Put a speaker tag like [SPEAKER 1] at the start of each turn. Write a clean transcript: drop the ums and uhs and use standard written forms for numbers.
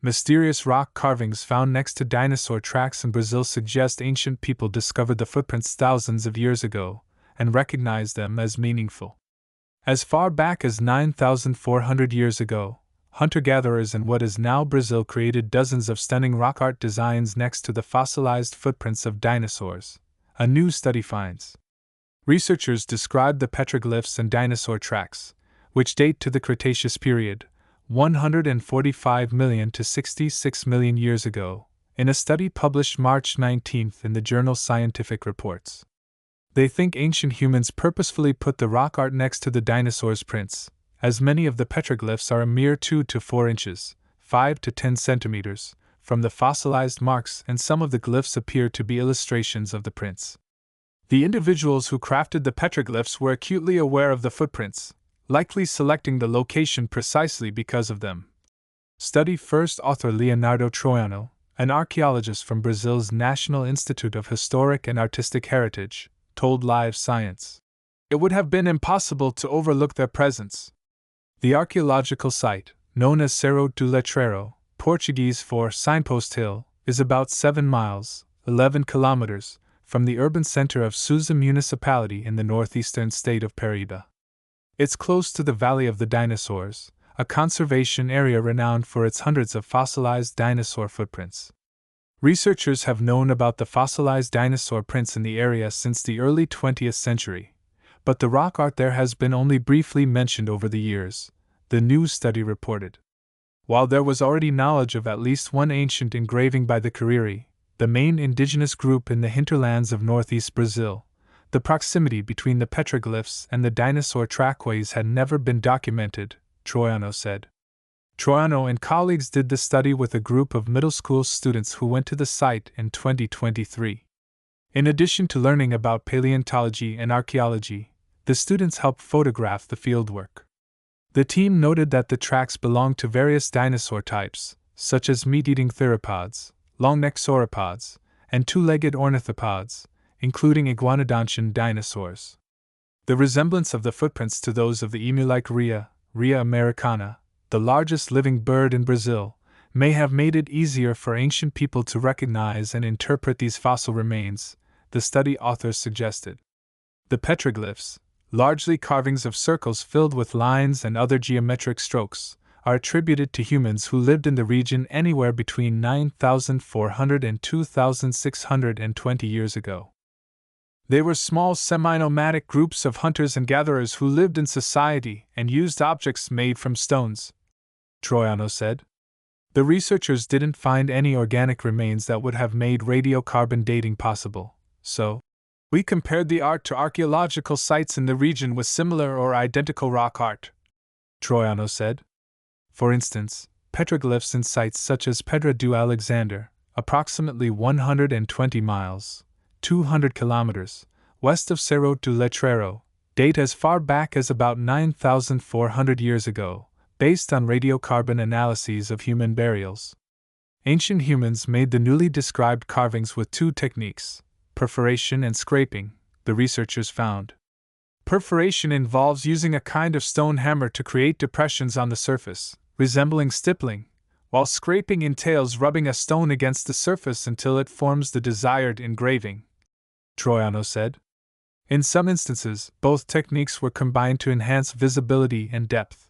[SPEAKER 1] Mysterious rock carvings found next to dinosaur tracks in Brazil suggest ancient people discovered the footprints thousands of years ago and recognized them as meaningful. As far back as 9,400 years ago, hunter-gatherers in what is now Brazil created dozens of stunning rock art designs next to the fossilized footprints of dinosaurs, a new study finds. Researchers described the petroglyphs and dinosaur tracks, which date to the Cretaceous period, 145 million to 66 million years ago, in a study published March 19 in the journal Scientific Reports. They think ancient humans purposefully put the rock art next to the dinosaurs' prints, as many of the petroglyphs are a mere 2 to 4 inches, 5 to 10 centimeters, from the fossilized marks, and some of the glyphs appear to be illustrations of the prints. The individuals who crafted the petroglyphs were acutely aware of the footprints, likely selecting the location precisely because of them. Study first author Leonardo Troiano, an archaeologist from Brazil's National Institute of Historic and Artistic Heritage, told Live Science. It would have been impossible to overlook their presence. The archaeological site, known as Cerro do Letreiro, Portuguese for Signpost Hill, is about 7 miles, 11 kilometers, from the urban center of Sousa municipality in the northeastern state of Paraíba. It's close to the Valley of the Dinosaurs, a conservation area renowned for its hundreds of fossilized dinosaur footprints. Researchers have known about the fossilized dinosaur prints in the area since the early 20th century, but the rock art there has been only briefly mentioned over the years, the new study reported. While there was already knowledge of at least one ancient engraving by the Cariri, the main indigenous group in the hinterlands of northeast Brazil, the proximity between the petroglyphs and the dinosaur trackways had never been documented, Troiano said. Troiano and colleagues did the study with a group of middle school students who went to the site in 2023. In addition to learning about paleontology and archaeology, the students helped photograph the fieldwork. The team noted that the tracks belonged to various dinosaur types, such as meat-eating theropods, long-necked sauropods, and two-legged ornithopods, including iguanodontian dinosaurs. The resemblance of the footprints to those of the emu-like Rhea americana, the largest living bird in Brazil, may have made it easier for ancient people to recognize and interpret these fossil remains, the study authors suggested. The petroglyphs, largely carvings of circles filled with lines and other geometric strokes, are attributed to humans who lived in the region anywhere between 9,400 and 2,620 years ago. They were small semi-nomadic groups of hunters and gatherers who lived in society and used objects made from stones, Troiano said. The researchers didn't find any organic remains that would have made radiocarbon dating possible, so we compared the art to archaeological sites in the region with similar or identical rock art, Troiano said. For instance, petroglyphs in sites such as Pedra do Alexander, approximately 120 miles, 200 kilometers, west of Cerro do Letreiro, date as far back as about 9,400 years ago, based on radiocarbon analyses of human burials. Ancient humans made the newly described carvings with two techniques, perforation and scraping, the researchers found. Perforation involves using a kind of stone hammer to create depressions on the surface, resembling stippling, while scraping entails rubbing a stone against the surface until it forms the desired engraving, Troiano said. In some instances, both techniques were combined to enhance visibility and depth.